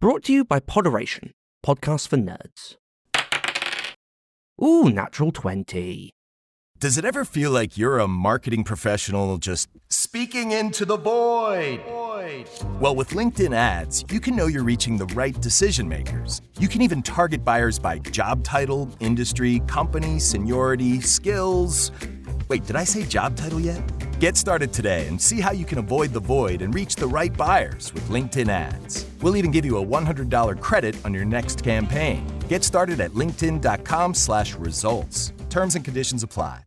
Brought to you by Poderation, podcast for nerds. Ooh, natural 20. Does it ever feel like you're a marketing professional just speaking into the void? Well, with LinkedIn ads, you can know you're reaching the right decision makers. You can even target buyers by job title, industry, company, seniority, skills. Wait, did I say job title yet? Get started today and see how you can avoid the void and reach the right buyers with LinkedIn ads. We'll even give you a $100 credit on your next campaign. Get started at linkedin.com/results. Terms and conditions apply.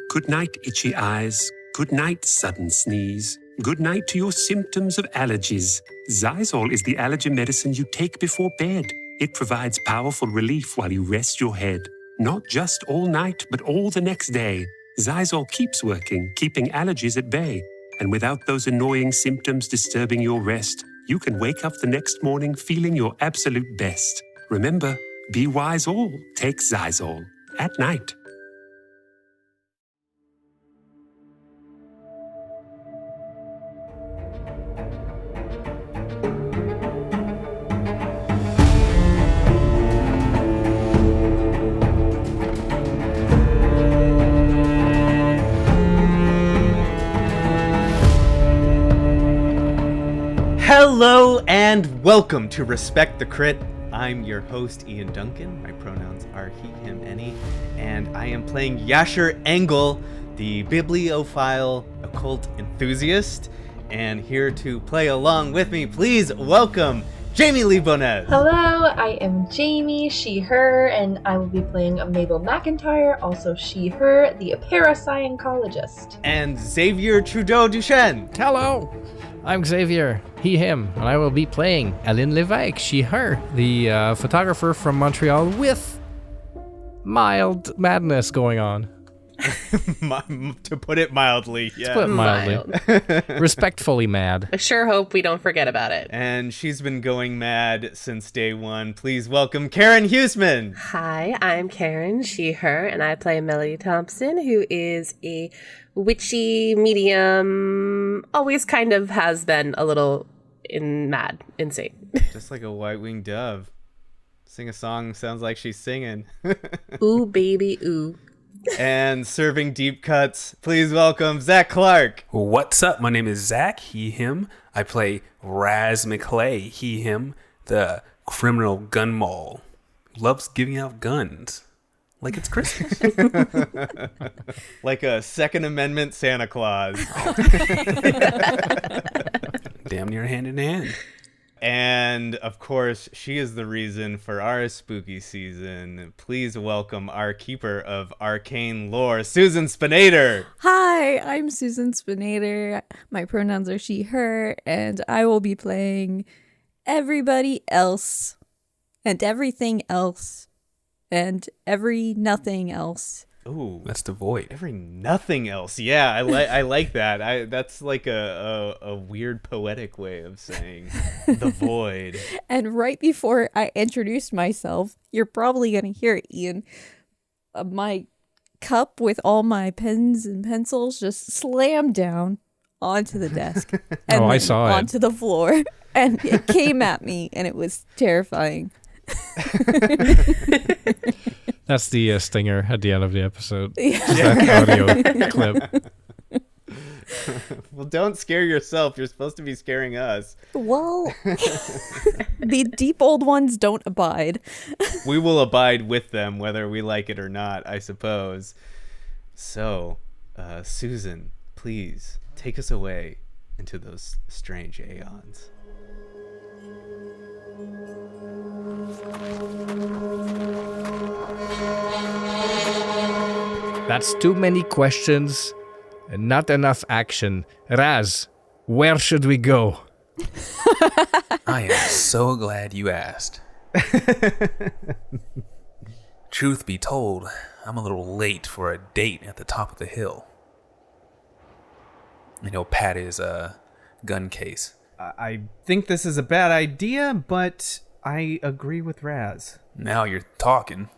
Good night, itchy eyes. Good night, sudden sneeze. Good night to your symptoms of allergies. Zysol is the allergy medicine you take before bed. It provides powerful relief while you rest your head. Not just all night, but all the next day. Zysol keeps working, keeping allergies at bay. And without those annoying symptoms disturbing your rest, you can wake up the next morning feeling your absolute best. Remember, be wise all. Take Zysol. At night. Hello and welcome to Respect the Crit. I'm your host, Ian Duncan. My pronouns are he, him, any, and I am playing Yasher Engel, the bibliophile occult enthusiast. And here to play along with me, please welcome Jamie Lee Bonez. Hello, I am Jamie, she, her, and I will be playing Mabel McIntyre, also she, her, the parapsychologist. And Xavier Trudeau Duchesne. Hello, I'm Xavier, he, him, and I will be playing Aline Lévesque, she, her, the photographer from Montreal with mild madness going on. To put it mildly, yeah. To put it mildly. Respectfully mad. I sure hope we don't forget about it. And she's been going mad since day one. Please welcome Karen Huseman. Hi, I'm Karen, she, her, and I play Melody Thompson, who is a witchy medium, always kind of has been a little insane. Just like a white-winged dove. Sing a song, sounds like she's singing. Ooh, baby, ooh. And serving deep cuts, please welcome Zach Clark. What's up? My name is Zach, he, him. I play Razz McClay, he, him, the criminal gun mole. Loves giving out guns like it's Christmas. Like a Second Amendment Santa Claus. Damn near hand in hand. And, of course, she is the reason for our spooky season. Please welcome our keeper of arcane lore, Susan Spinator. Hi, I'm Susan Spinator. My pronouns are she, her, and I will be playing everybody else and everything else and every nothing else. Ooh, that's the void. Every nothing else. Yeah, I like that. That's like a weird poetic way of saying the void. And right before I introduce myself, you're probably gonna hear, Ian, my cup with all my pens and pencils just slammed down onto the desk and I saw it onto the floor, and it came at me, and it was terrifying. That's the stinger at the end of the episode. Yeah. That audio clip. Well, don't scare yourself. You're supposed to be scaring us. Well, the deep old ones don't abide. We will abide with them, whether we like it or not, I suppose. So, Susan, please take us away into those strange aeons. That's too many questions and not enough action. Razz, where should we go? I am so glad you asked. Truth be told, I'm a little late for a date at the top of the hill. Pat his gun case. I think this is a bad idea, but I agree with Razz. Now you're talking.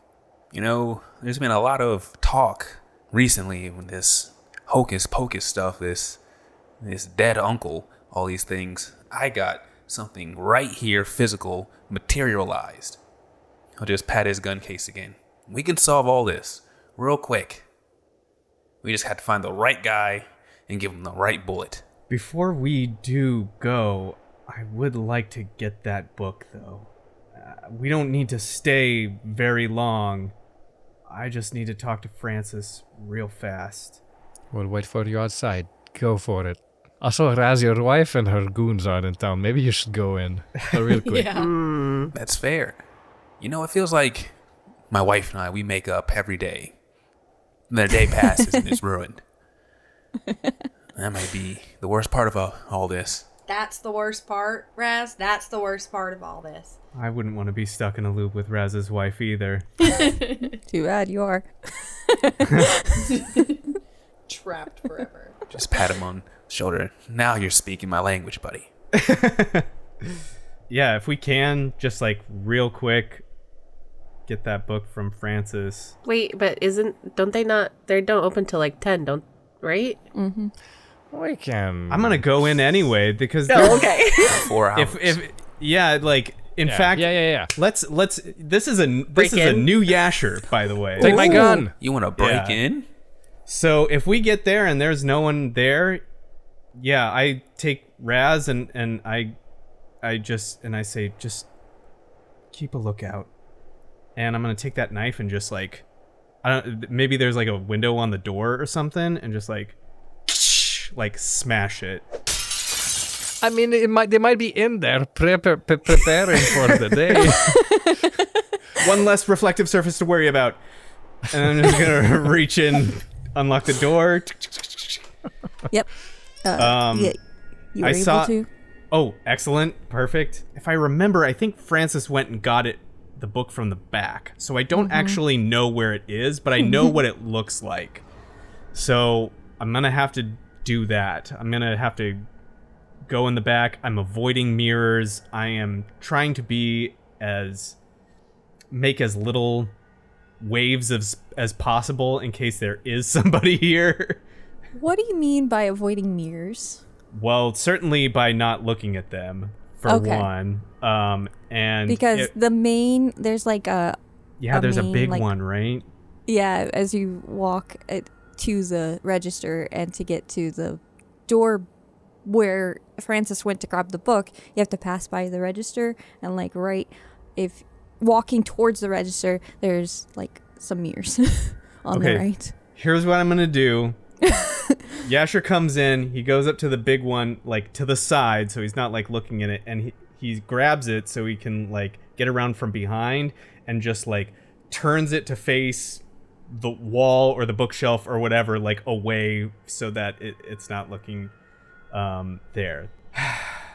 There's been a lot of talk recently with this hocus pocus stuff, this dead uncle, all these things. I got something right here, physical, materialized. He'll just pat his gun case again. We can solve all this real quick. We just have to find the right guy and give him the right bullet. Before we do go, I would like to get that book, though. We don't need to stay very long. I just need to talk to Francis real fast. We'll wait for you outside. Go for it. Also, Razz, your wife and her goons are in town. Maybe you should go in real quick. That's fair. You know, it feels like my wife and I, we make up every day. And then a day passes and it's ruined. That might be the worst part of all this. That's the worst part, Razz. That's the worst part of all this. I wouldn't want to be stuck in a loop with Raz's wife either. Too bad you are. Trapped forever. Just pat him on the shoulder. Now you're speaking my language, buddy. Yeah, if we can, just like real quick, get that book from Francis. Wait, but they don't open till like 10, right? Mm-hmm. We can. I'm gonna go in anyway because Oh, okay. 4 hours. if yeah, like in fact, Yeah. Let's. This is a in. new Yasher, by the way. Take my gun. You want to break Yeah. in? So if we get there and there's no one there, yeah, I take Razz and I say just keep a lookout, and I'm gonna take that knife and just like, maybe there's like a window on the door or something, and just like smash it. I mean, they might be in there preparing for the day. One less reflective surface to worry about, and I'm just gonna reach in, unlock the door. Yep. Yeah, you were I able saw- to. Oh, excellent. Perfect. If I remember, I think Francis went and got the book from the back. So I don't actually know where it is, but I know what it looks like. So I'm going to have to do that. I'm going to have to go in the back. I'm avoiding mirrors. I am trying to make as little waves as possible in case there is somebody here. What do you mean by avoiding mirrors? Well, certainly by not looking at them, for Okay. one. And Because there's like a there's a main, big like- one, right? Yeah, as you walk to the register and to get to the door where Francis went to grab the book, you have to pass by the register, and like if walking towards the register, there's like some mirrors on the right. Here's what I'm gonna do. Yasher comes in, he goes up to the big one, like to the side, so he's not like looking at it, and he grabs it so he can like get around from behind and just like turns it to face the wall or the bookshelf or whatever, like away, so that it's not looking there.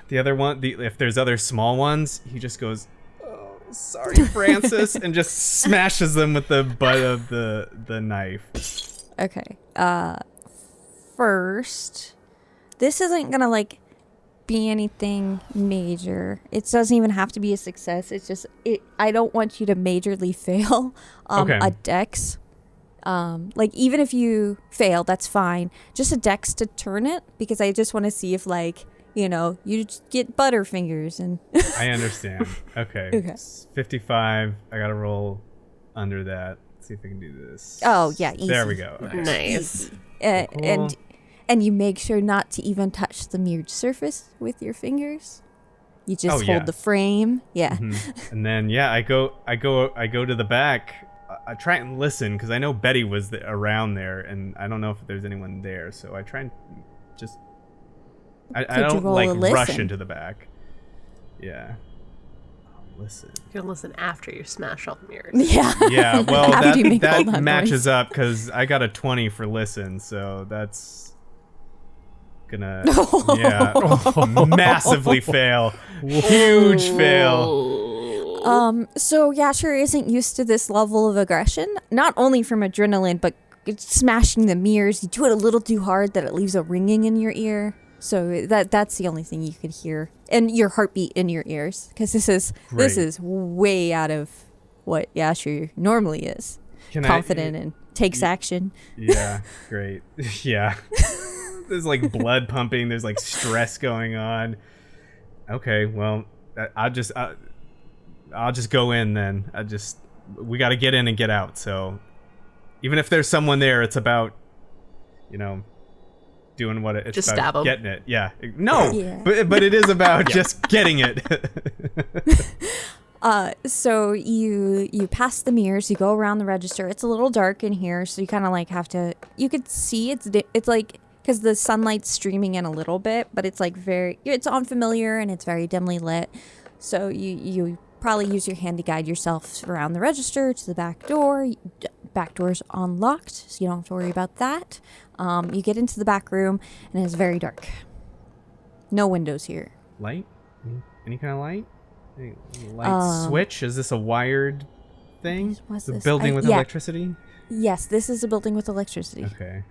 The other one, if there's other small ones, he just goes, "Oh, sorry, Francis," and just smashes them with the butt of the knife. Okay. First, this isn't gonna like be anything major. It doesn't even have to be a success. It's just I don't want you to majorly fail a dex. Like even if you fail, that's fine. Just a dex to turn it, because I just want to see if like, you just get butterfingers and I understand. Okay. Okay. 55. I gotta roll under that. Let's see if I can do this. Oh, yeah, There easy. we go. Okay. Nice. Cool. and you make sure not to even touch the mirrored surface with your fingers. You just yeah. hold the frame. Yeah. Mhm. And then I go to the back. I try and listen because I know Betty was around there, and I don't know if there's anyone there. So I try and just I Could you don't roll like a rush listen? into the back. Yeah. I'll listen. You can listen after you smash all the mirrors. Yeah. Yeah, well, After you make all that that matches noise. up because I got a 20 for listen, so that's gonna massively fail. Huge fail. So Yasher isn't used to this level of aggression, not only from adrenaline, but smashing the mirrors. You do it a little too hard that it leaves a ringing in your ear. So that's the only thing you could hear, and your heartbeat in your ears, because this is way out of what Yasher normally is. Confident and takes action. Yeah, great. Yeah. There's like blood pumping, there's like stress going on. Okay, well, I'll just go in then. We got to get in and get out. So even if there's someone there, it's about, doing what it's just about, stab 'em. getting it. Yeah, no, Yeah. but it is about just getting it. So you pass the mirrors, you go around the register. It's a little dark in here, so you kind of like have to. You could see it's like because the sunlight's streaming in a little bit, but it's like it's unfamiliar and it's very dimly lit. So you probably use your hand to guide yourself around the register to the back door. Back door's unlocked, so you don't have to worry about that. You get into the back room, and it's very dark. No windows here. Light? Any kind of light? Any light switch? Is this a wired thing? What's The this? building with Yeah. electricity? Yes, this is a building with electricity. Okay.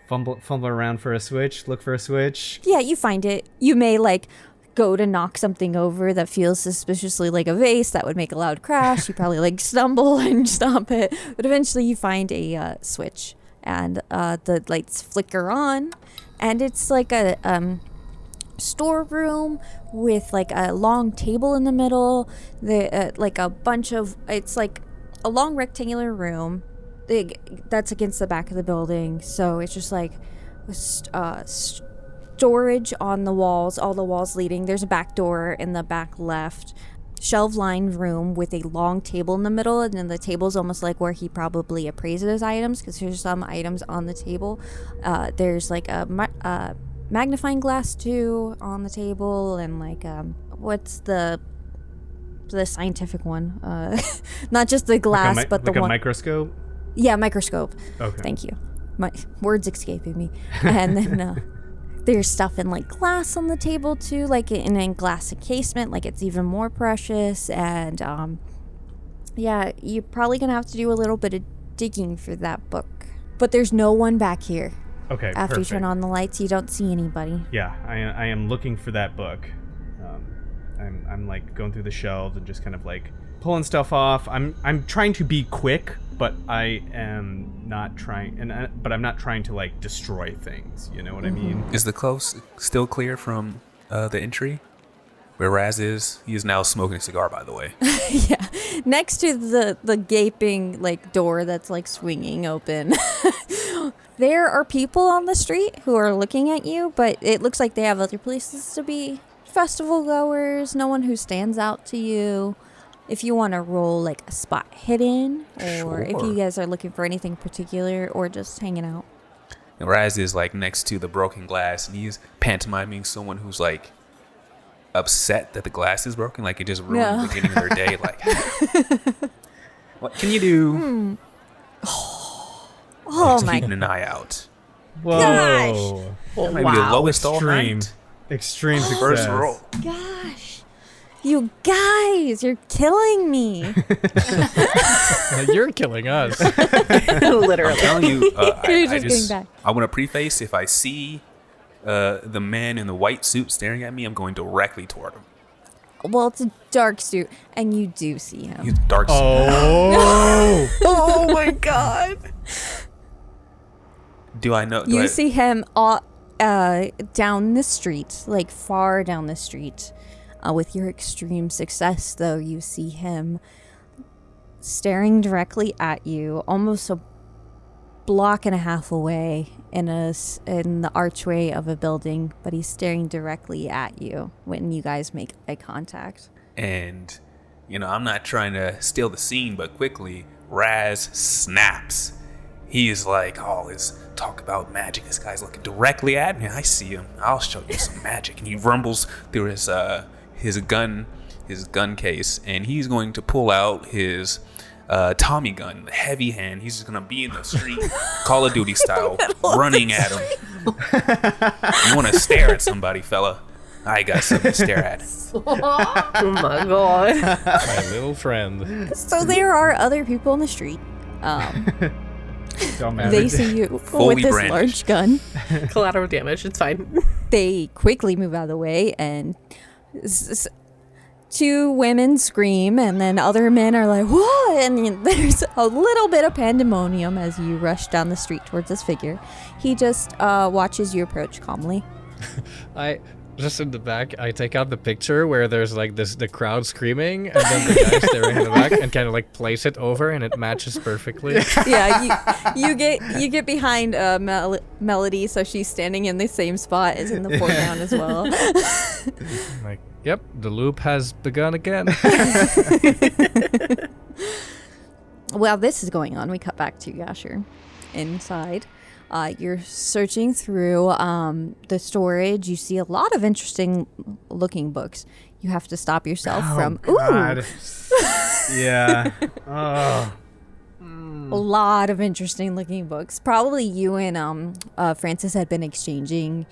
Fumble around for a switch. Look for a switch. Yeah, you find it. You may go to knock something over that feels suspiciously like a vase that would make a loud crash. You probably stumble and stomp it, but eventually you find a switch, and the lights flicker on, and it's like a storeroom with a long table in the middle. It's like a long rectangular room that's against the back of the building. So it's just storage on the walls, all the walls leading. There's a back door in the back left. Shelf-lined room with a long table in the middle, and then the table's almost like where he probably appraises items, because there's some items on the table. There's a magnifying glass too on the table, and what's the scientific one? Not just the glass, but the one. Like a microscope? Yeah, microscope. Okay. Thank you. My words escaping me. And then there's stuff in glass on the table too, in a glass encasement, it's even more precious. And yeah, you're probably gonna have to do a little bit of digging for that book. But there's no one back here. Okay, After perfect. you turn on the lights, you don't see anybody. Yeah, I am looking for that book. I'm going through the shelves and just kind of pulling stuff off. I'm trying to be quick, but I am not trying, but I'm not trying to destroy things. You know what I mean? Is the close still clear from the entry where Razz is? He is now smoking a cigar, by the way. Yeah, next to the gaping door that's swinging open. There are people on the street who are looking at you, but it looks like they have other places to be. Festival goers, no one who stands out to you. If you want to roll a spot hidden, or if you guys are looking for anything particular, or just hanging out. And Razz is next to the broken glass, and he's pantomiming someone who's upset that the glass is broken, it just ruined the beginning of their day. What can you do? Oh Just my! keeping an eye out. Whoa! Gosh. That might be the lowest all Extreme. night. Extreme success. First roll. Gosh, you guys, you're killing me. You're killing us. Literally. I'm telling you, You're just getting back. I want to preface, if I see the man in the white suit staring at me, I'm going directly toward him. Well, it's a dark suit, and you do see him. He's dark suit. Oh! Oh my god. Do I know? You see him down the street, far down the street. With your extreme success, though, you see him staring directly at you, almost a block and a half away in the archway of a building, but he's staring directly at you when you guys make eye contact. And, I'm not trying to steal the scene, but quickly, Razz snaps. He is this talk about magic. This guy's looking directly at me. I see him. I'll show you some magic. And he rumbles through his gun case, and he's going to pull out his Tommy gun, the heavy hand. He's just gonna be in the street, Call of Duty style, running at him. You want to stare at somebody, fella? I got something to stare at. Oh my god. My little friend. So there are other people in the street. Don't matter. They see you Fully with this brandished. large gun. Collateral damage. It's fine. They quickly move out of the way, and two women scream, and then other men are like, "Whoa!" And there's a little bit of pandemonium as you rush down the street towards this figure. He just watches you approach calmly. I Just in the back, I take out the picture where there's like the crowd screaming, and then the guy staring in the back, and kind of like place it over, and it matches perfectly. Yeah, you get behind Melody, so she's standing in the same spot as in the foreground as well. Like, yep, the loop has begun again. While this is going on, we cut back to Yasher inside. You're searching through the storage. You see a lot of interesting looking books. You have to stop yourself from. God. Ooh. Yeah. Oh. A lot of interesting looking books. Probably you and Francis had been exchanging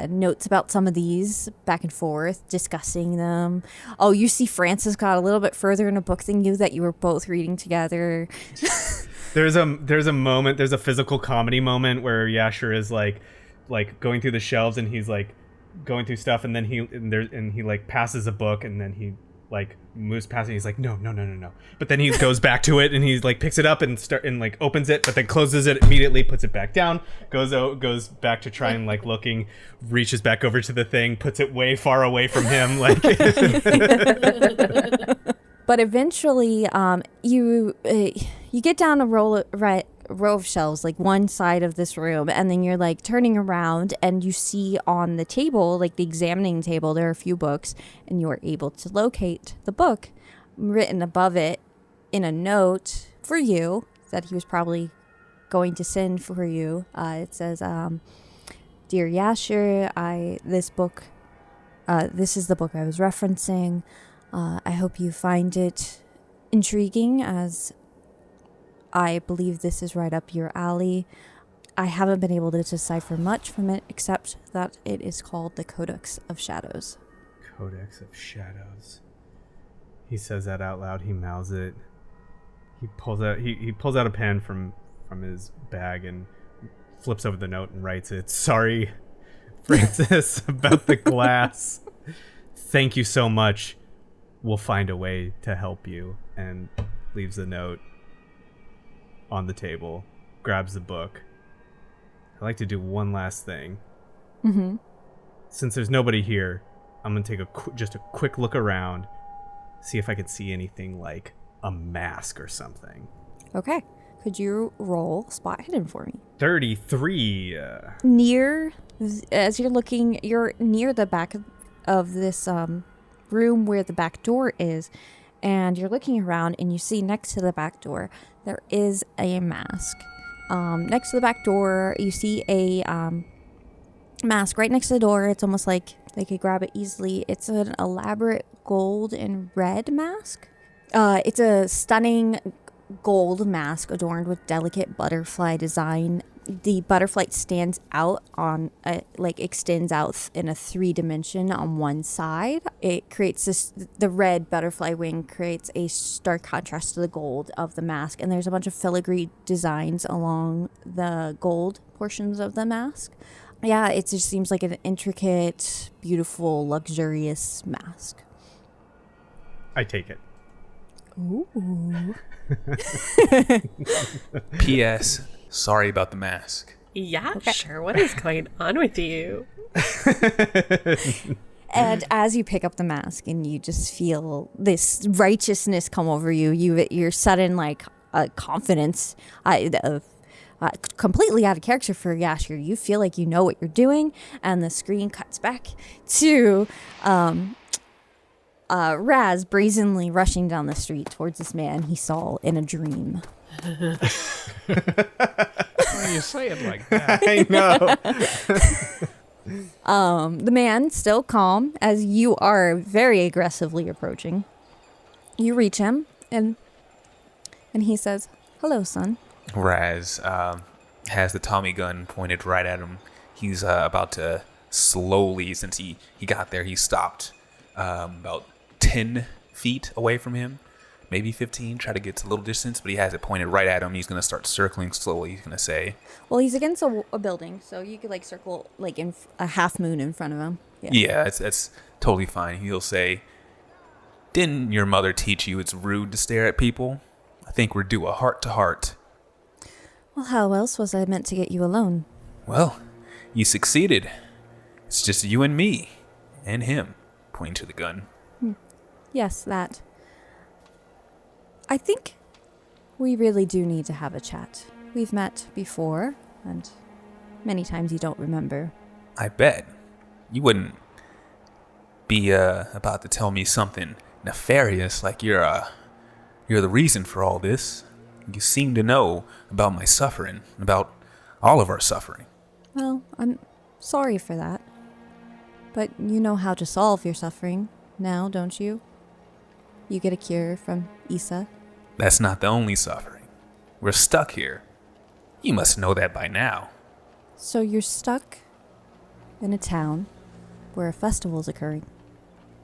notes about some of these back and forth, discussing them. Oh, you see Francis got a little bit further in a book than you that you were both reading together. There's a moment, there's a physical comedy moment where Yasher is like going through the shelves and he's like going through stuff, and then he like passes a book, and then he like moves past it, and he's like no, but then he goes back to it and he's like picks it up and like opens it, but then closes it immediately, puts it back down, goes back to try and like looking, reaches back over to the thing, puts it way far away from him, like. But eventually, you get down a row of shelves, like one side of this room, and then you're like turning around, and you see on the table, like the examining table, there are a few books, and you are able to locate the book written above it in a note for you that he was probably going to send for you. It says, "Dear Yasher, this is the book I was referencing. I hope you find it intriguing, as I believe this is right up your alley. I haven't been able to decipher much from it, except that it is called the Codex of Shadows." Codex of Shadows. He says that out loud. He mouths it. He pulls out a pen from his bag and flips over the note and writes it. "Sorry, Francis, about the glass. Thank you so much. We'll find a way to help you," and leaves the note on the table, grabs the book. I like to do one last thing. Mm-hmm. Since there's nobody here, I'm going to take just a quick look around, see if I can see anything like a mask or something. Okay. Could you roll spot hidden for me? 33. As you're looking, you're near the back of this room where the back door is, and you're looking around, and you see next to the back door there is a mask. Next to the back door you see a mask right next to the door. It's almost like they could grab it easily. It's an elaborate gold and red mask. It's a stunning gold mask adorned with delicate butterfly design. The butterfly stands out on extends out in a 3 dimension on one side. It creates the red butterfly wing creates a stark contrast to the gold of the mask, and there's a bunch of filigree designs along the gold portions of the mask. Yeah, it just seems like an intricate, beautiful, luxurious mask. I take it. Ooh. P.S. Sorry about the mask. Yeah, okay. Sure. What is going on with you? And as you pick up the mask and you just feel this righteousness come over you, your sudden confidence, completely out of character for Yasher. You feel like you know what you're doing, and the screen cuts back to Razz brazenly rushing down the street towards this man he saw in a dream. Why you say it like that? I know. The man, still calm, as you are very aggressively approaching. You reach him, and he says, "Hello, son." Razz has the Tommy gun pointed right at him. He's about to slowly, since he got there, he stopped about 10 feet away from him. Maybe 15, try to get to a little distance, but he has it pointed right at him. He's going to start circling slowly. He's going to say... Well, he's against a building, so you could circle in a half moon in front of him. Yeah, that's totally fine. He'll say, "Didn't your mother teach you it's rude to stare at people? I think we're due a heart-to-heart." Well, how else was I meant to get you alone? Well, you succeeded. It's just you and me. And him, pointing to the gun. Yes, that. I think we really do need to have a chat. We've met before, and many times you don't remember. I bet. You wouldn't be about to tell me something nefarious like you're the reason for all this. You seem to know about my suffering, about all of our suffering. Well, I'm sorry for that. But you know how to solve your suffering now, don't you? You get a cure from Issa. That's not the only suffering. We're stuck here. You must know that by now. So you're stuck in a town where a festival is occurring.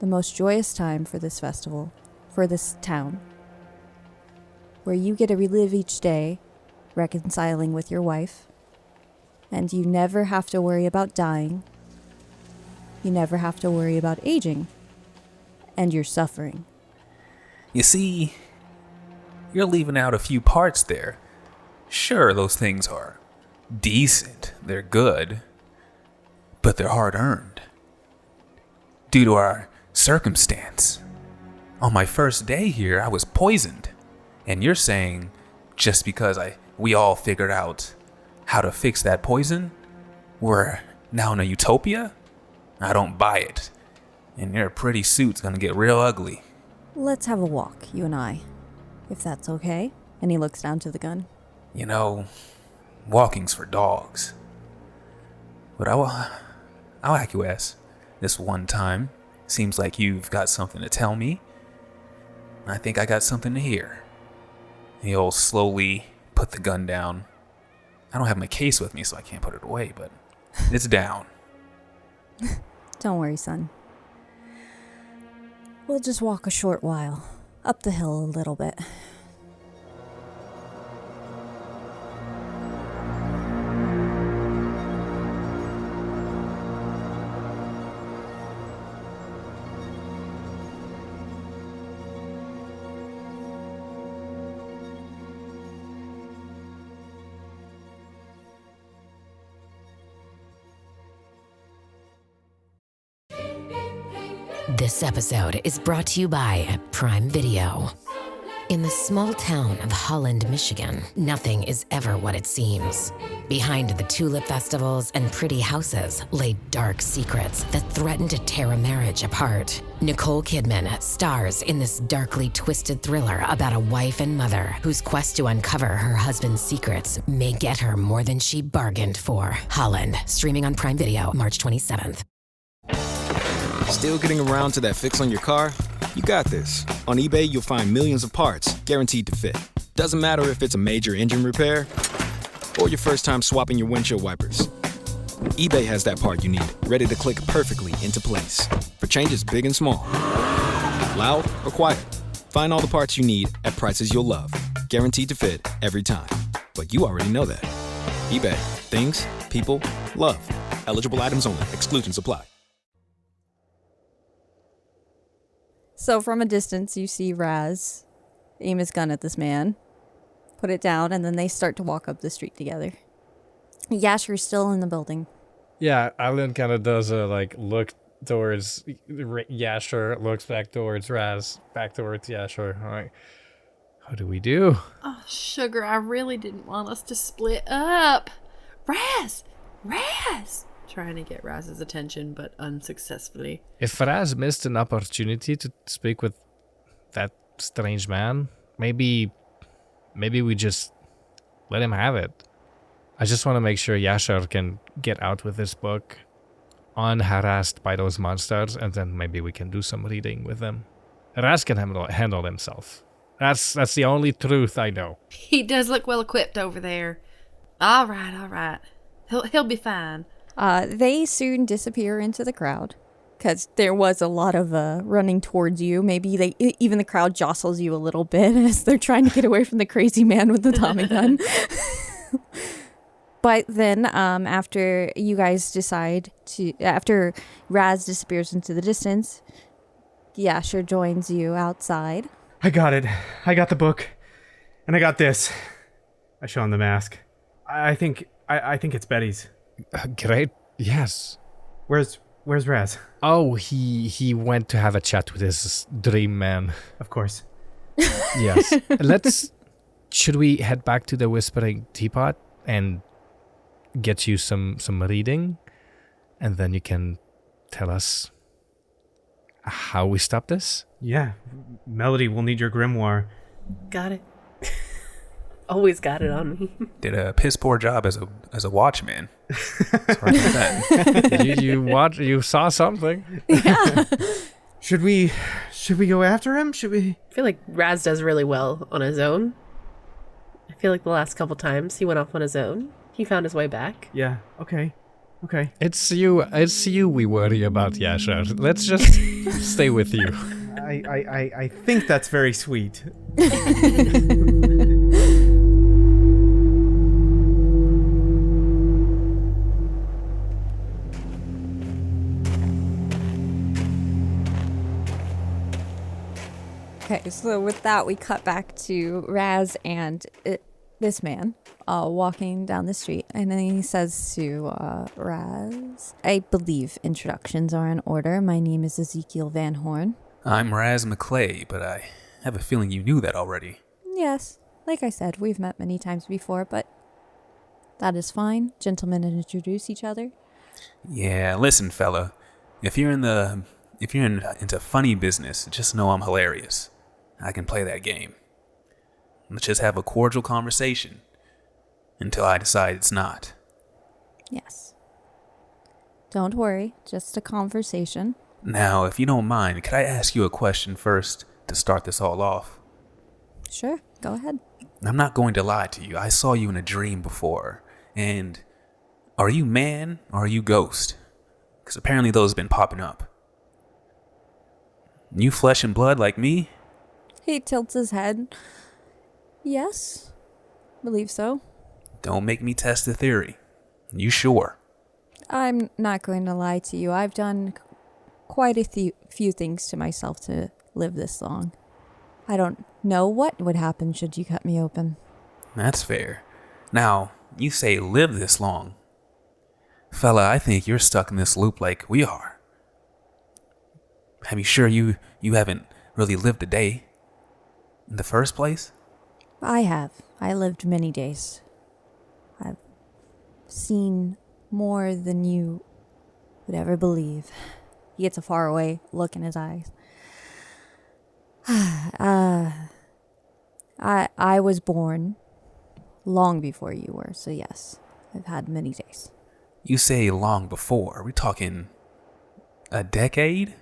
The most joyous time for this festival, for this town. Where you get to relive each day, reconciling with your wife. And you never have to worry about dying. You never have to worry about aging. And you're suffering. You see, you're leaving out a few parts there. Sure, those things are decent, they're good, but they're hard-earned. Due to our circumstance. On my first day here, I was poisoned. And you're saying, just because we all figured out how to fix that poison, we're now in a utopia? I don't buy it. And your pretty suit's gonna get real ugly. Let's have a walk, you and I, if that's okay. And he looks down to the gun. You know, walking's for dogs. But I'll acquiesce this one time. Seems like you've got something to tell me. I think I got something to hear. He'll slowly put the gun down. I don't have my case with me, so I can't put it away, but it's down. Don't worry, son. We'll just walk a short while. Up the hill a little bit. This episode is brought to you by Prime Video. In the small town of Holland, Michigan, nothing is ever what it seems. Behind the tulip festivals and pretty houses lay dark secrets that threaten to tear a marriage apart. Nicole Kidman stars in this darkly twisted thriller about a wife and mother whose quest to uncover her husband's secrets may get her more than she bargained for. Holland, streaming on Prime Video March 27th. Still getting around to that fix on your car? You got this. On eBay, you'll find millions of parts guaranteed to fit. Doesn't matter if it's a major engine repair or your first time swapping your windshield wipers. eBay has that part you need, ready to click perfectly into place for changes big and small. Loud or quiet, find all the parts you need at prices you'll love. Guaranteed to fit every time. But you already know that. eBay. Things, people, love. Eligible items only. Exclusions apply. So from a distance, you see Razz aim his gun at this man, put it down, and then they start to walk up the street together. Yasher's still in the building. Yeah, Alan kind of does a look towards Yasher, looks back towards Razz, back towards Yasher. All right, what do we do? Oh, sugar, I really didn't want us to split up. Razz! Trying to get Razz's attention, but unsuccessfully. If Razz missed an opportunity to speak with that strange man, maybe we just let him have it. I just want to make sure Yasher can get out with this book unharassed by those monsters, and then maybe we can do some reading with them. Razz can handle himself. That's the only truth I know. He does look well equipped over there. All right. He'll be fine. They soon disappear into the crowd because there was a lot of running towards you. Maybe even the crowd jostles you a little bit as they're trying to get away from the crazy man with the Tommy gun. But then after you guys after Razz disappears into the distance, Yasher joins you outside. I got it. I got the book. And I got this. I show him the mask. I think it's Betty's. Great. Yes. Where's Where's Razz? Oh, he went to have a chat with his dream man. Of course. Yes. Should we head back to the Whispering Teapot and get you some reading? And then you can tell us how we stop this? Yeah. Melody, we'll need your grimoire. Got it. Always got it on me. Did a piss poor job as a watchman. That's right with that. You saw something. Yeah. Should we go after him? Should we? I feel like Razz does really well on his own. I feel like the last couple times he went off on his own. He found his way back. Yeah. Okay. It's you we worry about, Yasher. Let's just stay with you. I think that's very sweet. Okay, so with that, we cut back to Razz and this man walking down the street. And then he says to Razz, I believe introductions are in order. My name is Ezekiel Van Horn. I'm Razz McClay, but I have a feeling you knew that already. Yes, like I said, we've met many times before, but that is fine. Gentlemen introduce each other. Yeah, listen, fella. If you're into funny business, just know I'm hilarious. I can play that game. Let's just have a cordial conversation until I decide it's not. Yes. Don't worry, just a conversation. Now, if you don't mind, could I ask you a question first to start this all off? Sure, go ahead. I'm not going to lie to you. I saw you in a dream before. And are you man or are you ghost? Because apparently those have been popping up. You flesh and blood like me? He tilts his head. Yes, believe so. Don't make me test the theory. You sure? I'm not going to lie to you. I've done quite a few things to myself to live this long. I don't know what would happen should you cut me open. That's fair. Now, you say live this long. Fella, I think you're stuck in this loop like we are. Are you sure you haven't really lived a day in the first place? I have. I lived many days. I've seen more than you would ever believe. He gets a faraway look in his eyes. I was born long before you were, so yes, I've had many days. You say long before. Are we talking a decade?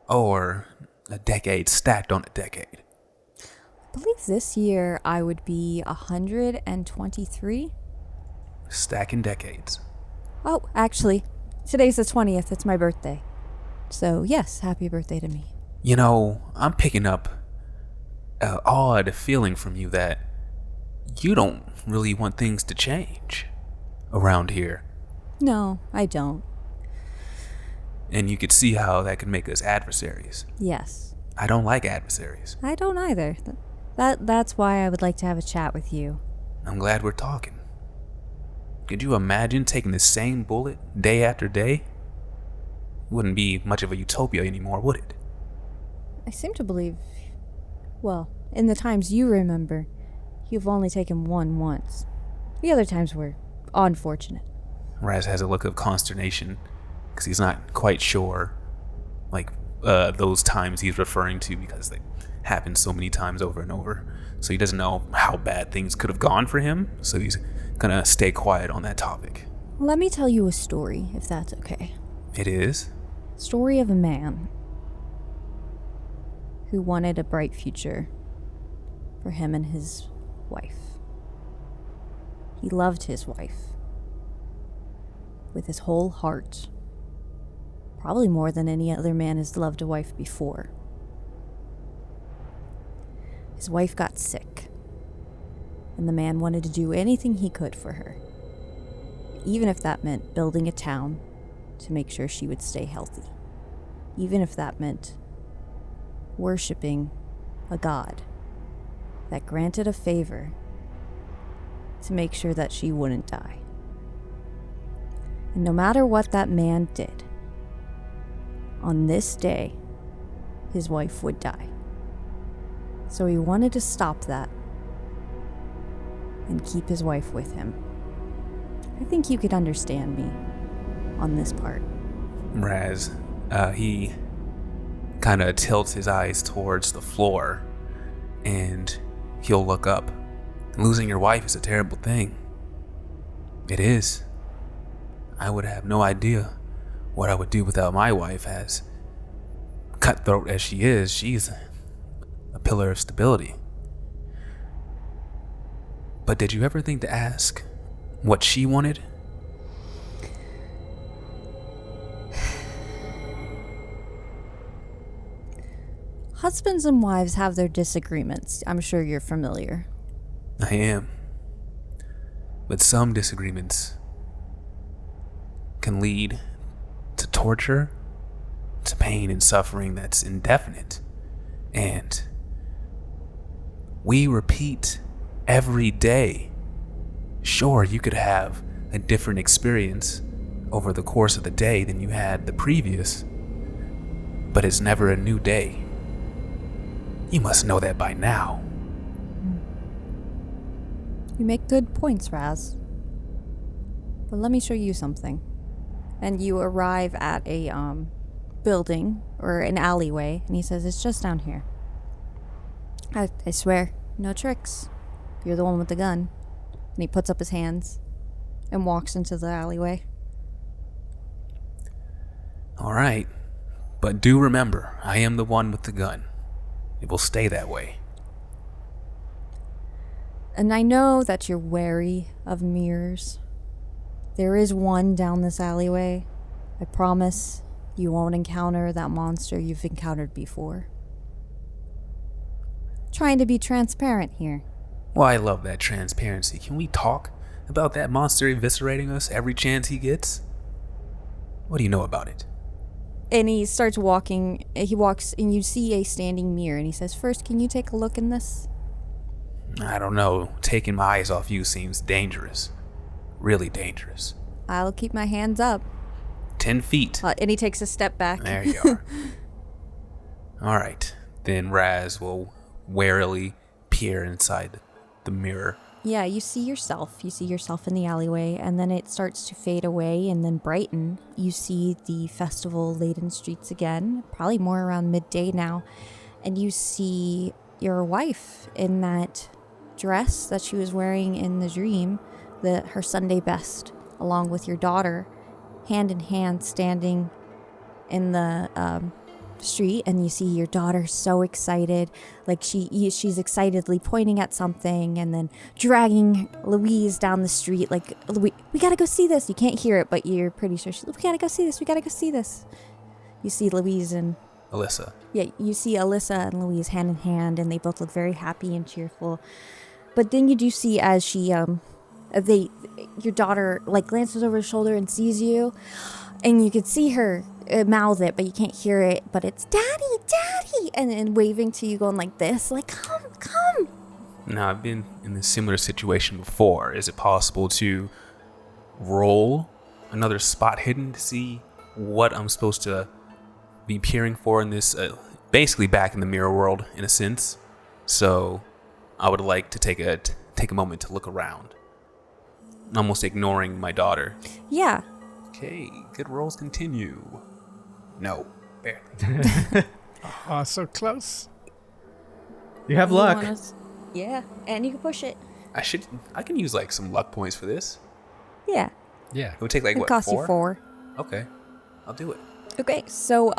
Or a decade stacked on a decade? I believe this year I would be 123. Stacking decades. Oh, actually, today's the 20th. It's my birthday. So, yes, happy birthday to me. You know, I'm picking up an odd feeling from you that you don't really want things to change around here. No, I don't. And you could see how that could make us adversaries. Yes. I don't like adversaries. I don't either. That's why I would like to have a chat with you. I'm glad we're talking. Could you imagine taking the same bullet day after day? Wouldn't be much of a utopia anymore, would it? I seem to believe, well, in the times you remember, you've only taken one once. The other times were unfortunate. Razz has a look of consternation because he's not quite sure, those times he's referring to, because they happened so many times over and over. So he doesn't know how bad things could have gone for him. So he's gonna stay quiet on that topic. Let me tell you a story, if that's okay. It is? Story of a man who wanted a bright future for him and his wife. He loved his wife with his whole heart. Probably more than any other man has loved a wife before. His wife got sick, and the man wanted to do anything he could for her, even if that meant building a town to make sure she would stay healthy, even if that meant worshiping a god that granted a favor to make sure that she wouldn't die. And no matter what that man did, on this day, his wife would die. So he wanted to stop that and keep his wife with him. I think you could understand me on this part. Razz, he kind of tilts his eyes towards the floor, and he'll look up. Losing your wife is a terrible thing. It is. I would have no idea what I would do without my wife, as cutthroat as she is. She's a pillar of stability. But did you ever think to ask what she wanted? Husbands and wives have their disagreements. I'm sure you're familiar. I am. But some disagreements can lead to torture, to pain and suffering that's indefinite. And we repeat every day. Sure, you could have a different experience over the course of the day than you had the previous, but it's never a new day. You must know that by now. You make good points, Razz. But let me show you something. And you arrive at a building or an alleyway, and he says, it's just down here. I swear, no tricks. You're the one with the gun. And he puts up his hands and walks into the alleyway. All right, but do remember, I am the one with the gun. It will stay that way. And I know that you're wary of mirrors. There is one down this alleyway. I promise you won't encounter that monster you've encountered before. Trying to be transparent here. Well, I love that transparency. Can we talk about that monster eviscerating us every chance he gets? What do you know about it? And he starts walking. He walks, and you see a standing mirror, and he says, first, can you take a look in this? I don't know. Taking my eyes off you seems dangerous. Really dangerous. I'll keep my hands up. 10 feet. And he takes a step back. There you are. All right. Then Razz will warily peer inside the mirror. Yeah, you see yourself. You see yourself in the alleyway, and then it starts to fade away and then brighten. You see the festival-laden streets again, probably more around midday now. And you see your wife in that dress that she was wearing in the dream, her Sunday best, along with your daughter, hand in hand, standing in the street. And you see your daughter so excited, like she's excitedly pointing at something and then dragging Louise down the street, like, we gotta go see this. You can't hear it, but you're pretty sure we gotta go see this. You see Louise and Alyssa. Yeah, you see Alyssa and Louise hand in hand, and they both look very happy and cheerful. But then you do see as she your daughter like glances over her shoulder and sees you, and you could see her mouth it, but you can't hear it, but it's daddy, and waving to you, going like this, like, come. Now, I've been in this similar situation before. Is it possible to roll another spot hidden to see what I'm supposed to be peering for in this, basically back in the mirror world in a sense? So I would like to take a moment to look around, almost ignoring my daughter. Yeah. Okay, good rolls continue. No, barely. Oh, so close. You have luck. Yeah, and you can push it. I can use like some luck points for this. Yeah. Yeah. It would take like, It costs you 4. Okay, I'll do it. Okay, so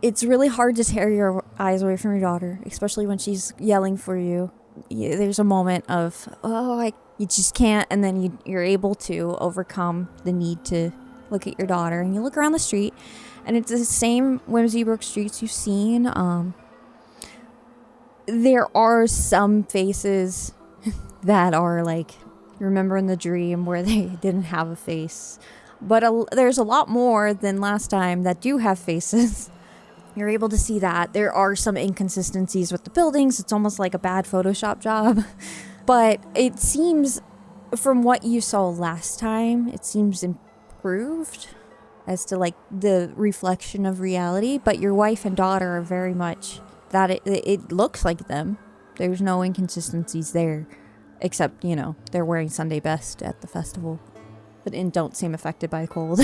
it's really hard to tear your eyes away from your daughter, especially when she's yelling for you. There's a moment of, you just can't, and then you're able to overcome the need to look at your daughter, and you look around the street, and it's the same Whimsybrook streets you've seen. There are some faces that are like, remember in the dream where they didn't have a face, but there's a lot more than last time that do have faces. You're able to see that. There are some inconsistencies with the buildings. It's almost like a bad Photoshop job. But it seems, from what you saw last time, it seems improved. as to like the reflection of reality, but your wife and daughter are very much that it looks like them. There's no inconsistencies there, except, you know, they're wearing Sunday best at the festival, and don't seem affected by the cold.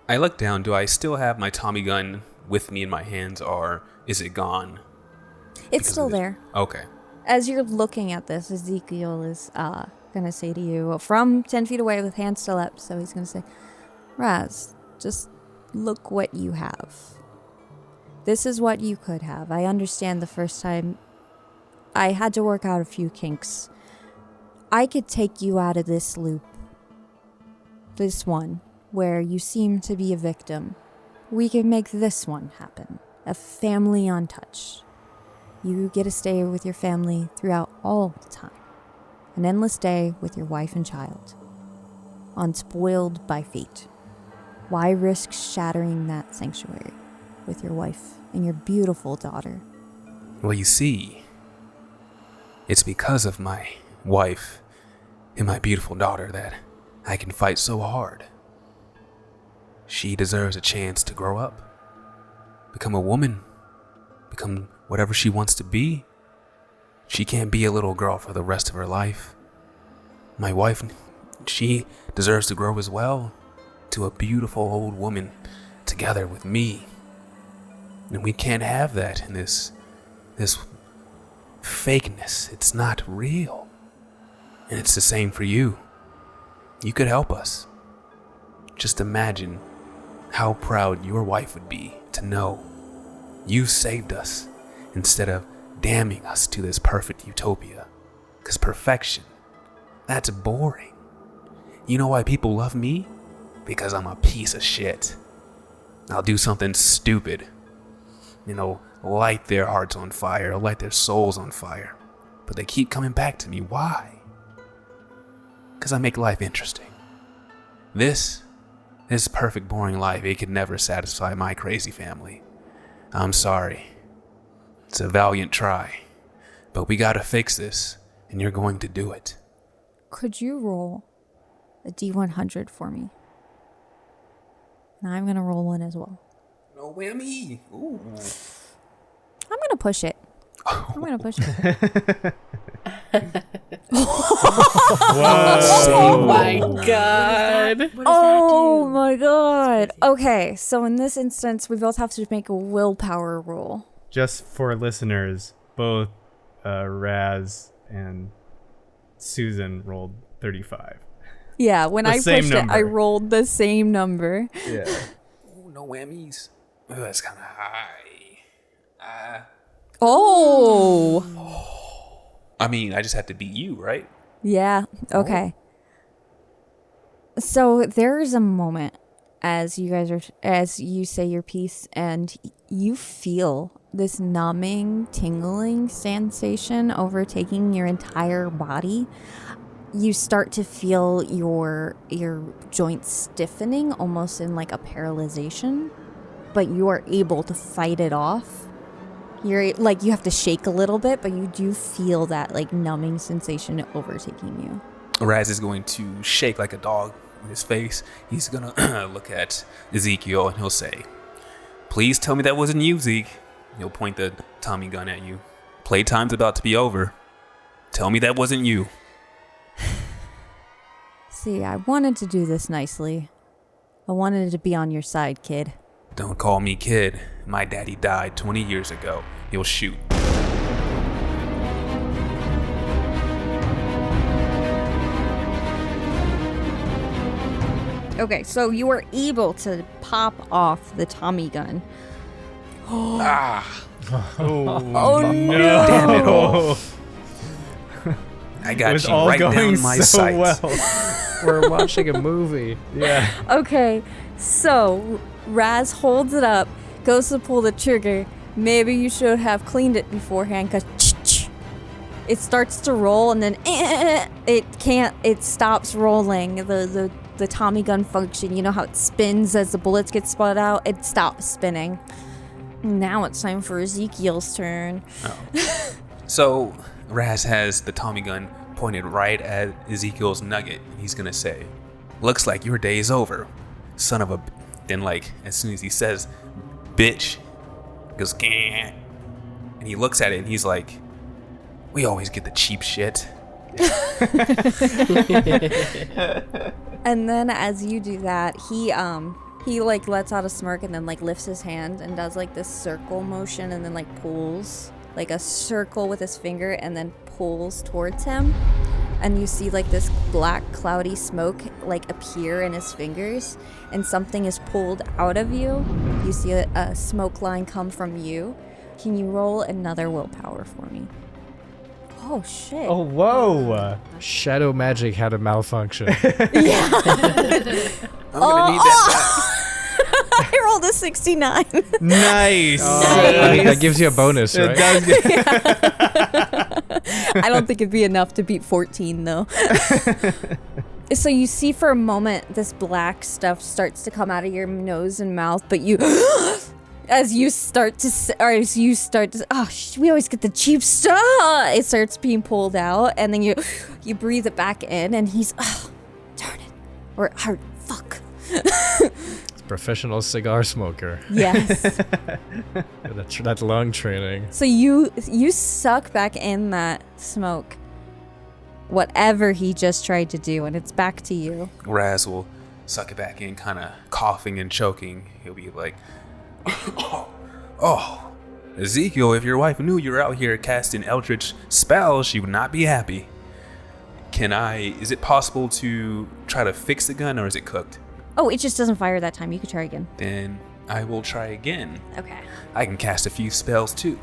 I look down. Do I still have my Tommy gun with me in my hands, or is it gone? It's still there. Okay. As you're looking at this, Ezekiel is going to say to you from 10 feet away with hands still up, so he's going to say, Razz, just look what you have. This is what you could have. I understand the first time I had to work out a few kinks. I could take you out of this loop. This one, where you seem to be a victim. We can make this one happen. A family untouched. You get to stay with your family throughout all the time. An endless day with your wife and child. Unspoiled by fate. Why risk shattering that sanctuary with your wife and your beautiful daughter? Well, you see, it's because of my wife and my beautiful daughter that I can fight so hard. She deserves a chance to grow up, become a woman, become whatever she wants to be. She can't be a little girl for the rest of her life. My wife, she deserves to grow as well to a beautiful old woman together with me. And we can't have that in this fakeness. It's not real. And it's the same for you. You could help us. Just imagine how proud your wife would be to know you saved us instead of damning us to this perfect utopia. Because perfection, that's boring. You know why people love me? Because I'm a piece of shit. I'll do something stupid. Light their hearts on fire, light their souls on fire. But they keep coming back to me. Why? Because I make life interesting. This perfect boring life, it could never satisfy my crazy family. I'm sorry. It's a valiant try. But we gotta fix this, and you're going to do it. Could you roll a D100 for me? And I'm going to roll one as well. No whammy. Ooh. I'm going to push it. I'm going to push it. Oh my god. Oh my god. Okay, so in this instance, we both have to make a willpower roll. Just for listeners, both Razz and Susan rolled 35. Yeah, when I pushed it, I rolled the same number. Yeah. Ooh, no whammies. Ooh, that's kind of high. I mean, I just have to beat you, right? Yeah, okay. So there's a moment as you say your piece and you feel this numbing, tingling sensation overtaking your entire body. You start to feel your joints stiffening, almost in like a paralyzation, but you are able to fight it off. You're like, you have to shake a little bit, but you do feel that like numbing sensation overtaking you. Razz is going to shake like a dog in his face. He's gonna look at Ezekiel and he'll say, "Please tell me that wasn't you, Zeke." He'll point the Tommy gun at you. "Playtime's about to be over. Tell me that wasn't you." See, I wanted to do this nicely. I wanted to be on your side, kid. Don't call me kid. My daddy died 20 years ago. He'll shoot. Okay, so you were able to pop off the Tommy gun. Oh no! Damn it all. I got you right down my sight. Well. We're watching a movie. Yeah. Okay, so Razz holds it up, goes to pull the trigger. Maybe you should have cleaned it beforehand, because it starts to roll and then it stops rolling. The Tommy gun function, you know how it spins as the bullets get spun out? It stops spinning. Now it's time for Ezekiel's turn. Oh. So Razz has the Tommy gun pointed right at Ezekiel's nugget. He's gonna say, "Looks like your day is over. son of a. Then, like, as soon as he says, bitch, he goes, Gah. And he looks at it and he's like, we always get the cheap shit. And then as you do that, he like lets out a smirk and then like lifts his hand and does like this circle motion and then like pulls like a circle with his finger and then pulls towards him. And you see like this black cloudy smoke like appear in his fingers, and something is pulled out of you. You see a smoke line come from you. Can you roll another willpower for me? Oh shit. Oh, whoa. Shadow magic had a malfunction. Yeah. I'm gonna need that I rolled a 69. Nice. That gives you a bonus, It right? does I don't think it'd be enough to beat 14 though. So you see for a moment this black stuff starts to come out of your nose and mouth, but you as you start to we always get the cheap stuff. It starts being pulled out, and then you breathe it back in, and he's darn it, or fuck. Professional cigar smoker. Yes. That lung training. So you suck back in that smoke, whatever he just tried to do, and it's back to you. Razz will suck it back in, kind of coughing and choking. He'll be like, oh, Ezekiel, if your wife knew you were out here casting eldritch spells, she would not be happy. Is it possible to try to fix the gun, or is it cooked? Oh, it just doesn't fire that time. You could try again. Then I will try again. Okay. I can cast a few spells too.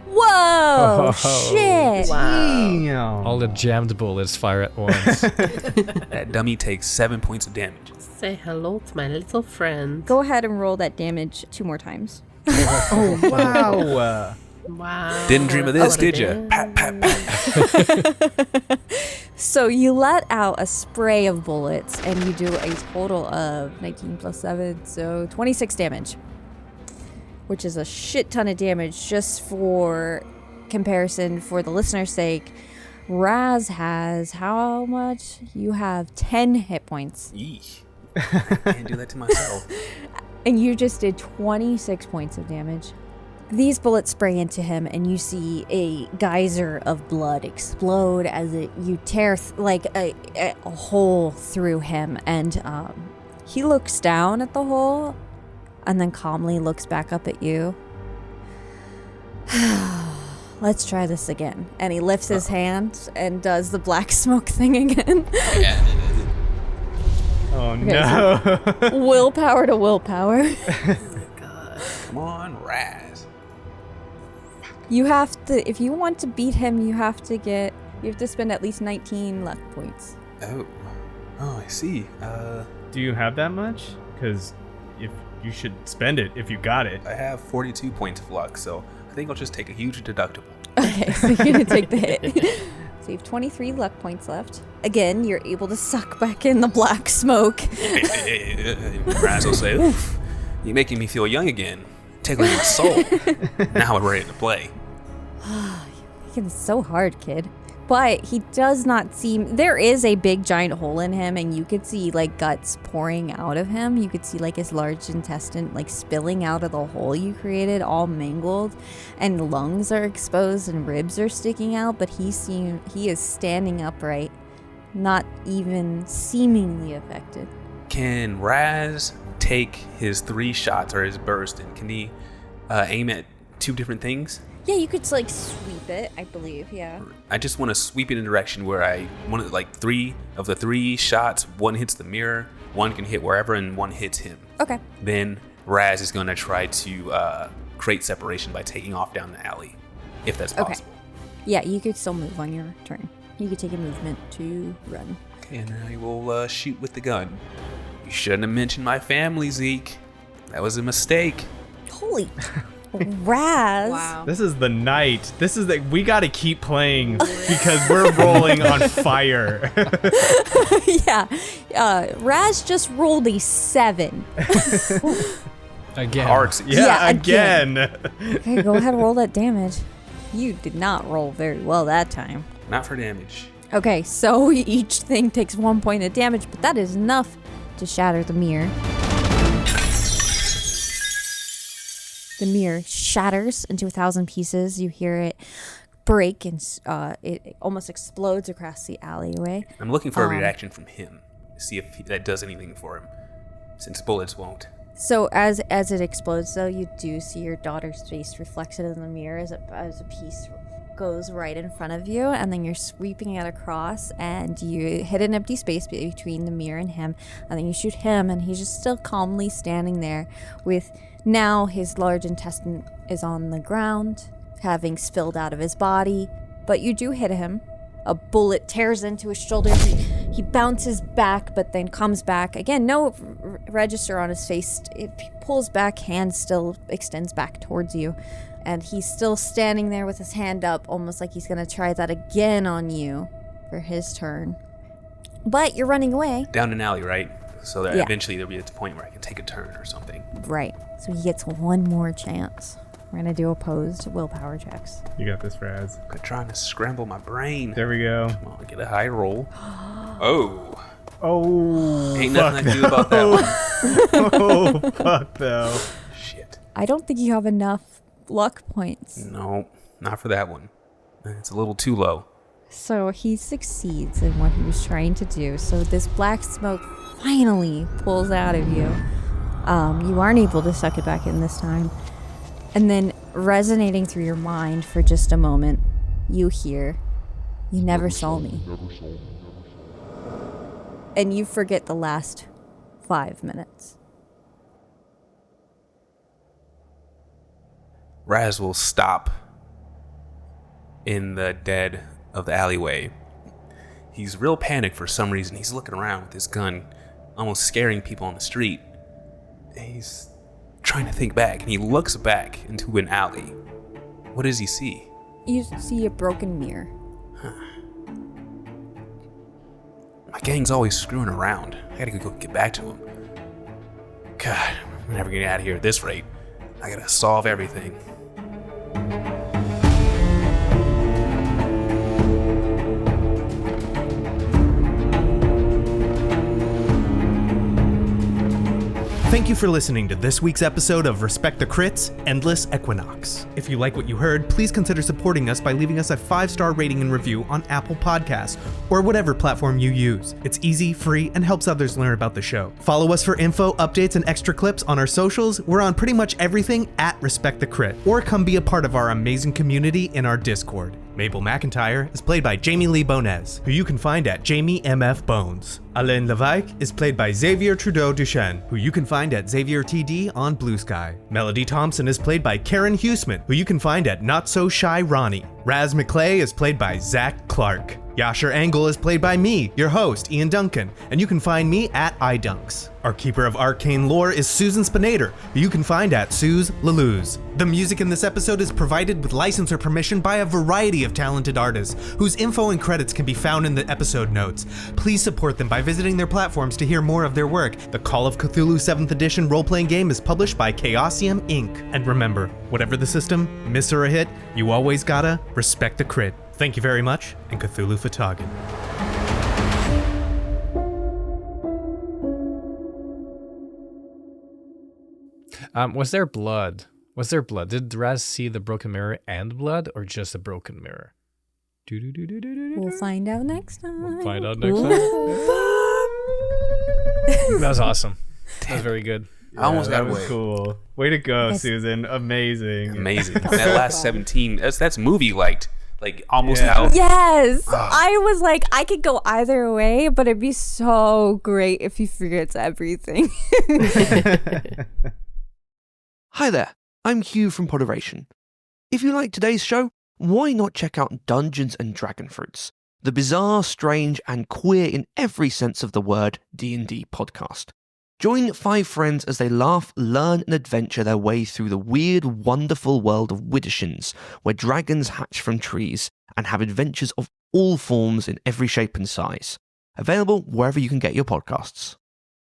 Whoa! Shit! Wow. All the jammed bullets fire at once. That dummy takes 7 points of damage. Say hello to my little friend. Go ahead and roll that damage 2 more times. Oh, wow. Wow. Didn't dream of this, Oh, did you? Pat, pat, pat. So you let out a spray of bullets, and you do a total of 19 plus 7, so 26 damage. Which is a shit ton of damage. Just for comparison, for the listener's sake, Razz has how much? You have 10 hit points. Yeesh. I can't do that to myself. And you just did 26 points of damage. These bullets spray into him, and you see a geyser of blood explode as you tear a hole through him. And he looks down at the hole and then calmly looks back up at you. Let's try this again. And he lifts his hand and does the black smoke thing again. Oh, no. So willpower to willpower. Come on, Razz. You have to, if you want to beat him, you have to spend at least 19 luck points. Oh, I see. Do you have that much? Because if you should spend it if you got it. I have 42 points of luck, so I think I'll just take a huge deductible. Okay, so you're gonna take the hit. So you have 23 luck points left. Again, you're able to suck back in the black smoke. Razz will say, oof, you're making me feel young again. Tickling my soul. Now we're ready to play. You're making it so hard, kid. But he does not seem... There is a big giant hole in him, and you could see like guts pouring out of him. You could see like his large intestine like spilling out of the hole you created, all mangled, and lungs are exposed and ribs are sticking out. But he is standing upright, not even seemingly affected. Can Razz take his 3 shots or his burst, and can he aim at 2 different things? Yeah, you could like sweep it, I believe. Yeah. I just want to sweep it in a direction where I want like 3 of the 3 shots. 1 hits the mirror, 1 can hit wherever, and 1 hits him. Okay. Then Razz is going to try to create separation by taking off down the alley, if that's possible. Yeah, you could still move on your turn. You could take a movement to run. Okay, and I will shoot with the gun. You shouldn't have mentioned my family, Zeke. That was a mistake. Holy Razz. Wow. This is the night. We gotta keep playing because we're rolling on fire. Yeah. Razz just rolled a 7. Again. Hard. Yeah, again. Okay, go ahead and roll that damage. You did not roll very well that time. Not for damage. Okay, so each thing takes 1 point of damage, but that is enough to shatter the mirror. The mirror shatters into 1,000 pieces. You hear it break and it almost explodes across the alleyway. I'm looking for a reaction from him to see if that does anything for him, since bullets won't. So as it explodes, though, you do see your daughter's face reflected in the mirror as a piece goes right in front of you, and then you're sweeping it across, and you hit an empty space between the mirror and him, and then you shoot him, and he's just still calmly standing there with now his large intestine is on the ground, having spilled out of his body, but you do hit him. A bullet tears into his shoulder. He bounces back, but then comes back. Again, no register on his face. It pulls back, hand still extends back towards you. And he's still standing there with his hand up, almost like he's going to try that again on you for his turn. But you're running away. Down an alley, right? So that eventually there'll be a point where I can take a turn or something. Right. So he gets one more chance. We're going to do opposed willpower checks. You got this, Razz. I'm trying to scramble my brain. There we go. Come on, get a high roll. Oh. Ain't fuck nothing I can do about that one. Oh, fuck though. Shit. I don't think you have enough luck points. No, not for that one. It's a little too low. So he succeeds in what he was trying to do. So this black smoke finally pulls out of you. You aren't able to suck it back in this time. And then resonating through your mind for just a moment, you hear, "You never saw me." And you forget the last 5 minutes. Razz will stop in the dead of the alleyway. He's real panicked for some reason. He's looking around with his gun, almost scaring people on the street. He's trying to think back, and he looks back into an alley. What does he see? You see a broken mirror. My gang's always screwing around. I gotta go get back to him. God, I'm never getting out of here at this rate. I gotta solve everything. Thank you for listening to this week's episode of Respect the Crits, Endless Equinox. If you like what you heard, please consider supporting us by leaving us a 5-star rating and review on Apple Podcasts or whatever platform you use. It's easy, free, and helps others learn about the show. Follow us for info, updates, and extra clips on our socials. We're on pretty much everything at Respect the Crit, or come be a part of our amazing community in our Discord. Mabel McIntyre is played by Jamie Lee Bonez, who you can find at Jamie MF Bones. Alain Levesque is played by Xavier Trudeau Duchesne, who you can find at Xavier TD on Blue Sky. Melody Thompson is played by Karen Huseman, who you can find at Not So Shy Ronnie. Razz McClay is played by Zach Clark. Yasher Angle is played by me, your host, Ian Duncan, and you can find me at iDunks. Our keeper of arcane lore is Susan Spinator, who you can find at Suze Laluz. The music in this episode is provided with license or permission by a variety of talented artists, whose info and credits can be found in the episode notes. Please support them by visiting their platforms to hear more of their work. The Call of Cthulhu 7th edition role-playing game is published by Chaosium Inc. And remember, whatever the system, miss or a hit, you always gotta respect the crit. Thank you very much, and Cthulhu Fatagan. Was there blood? Was there blood? Did Razz see the broken mirror and blood, or just a broken mirror? We'll find out next time. We'll find out next time. That was awesome. That was very good. I almost got that was away. Cool. Way to go, Susan. Amazing. Amazing. That last 17, that's movie-liked. Like, almost out. Yes! I was like, I could go either way, but it'd be so great if he forgets everything. Hi there, I'm Hugh from Poderation. If you like today's show, why not check out Dungeons and Dragonfruits, the bizarre, strange, and queer in every sense of the word D&D podcast. Join 5 friends as they laugh, learn, and adventure their way through the weird, wonderful world of Widdershins, where dragons hatch from trees and have adventures of all forms in every shape and size. Available wherever you can get your podcasts.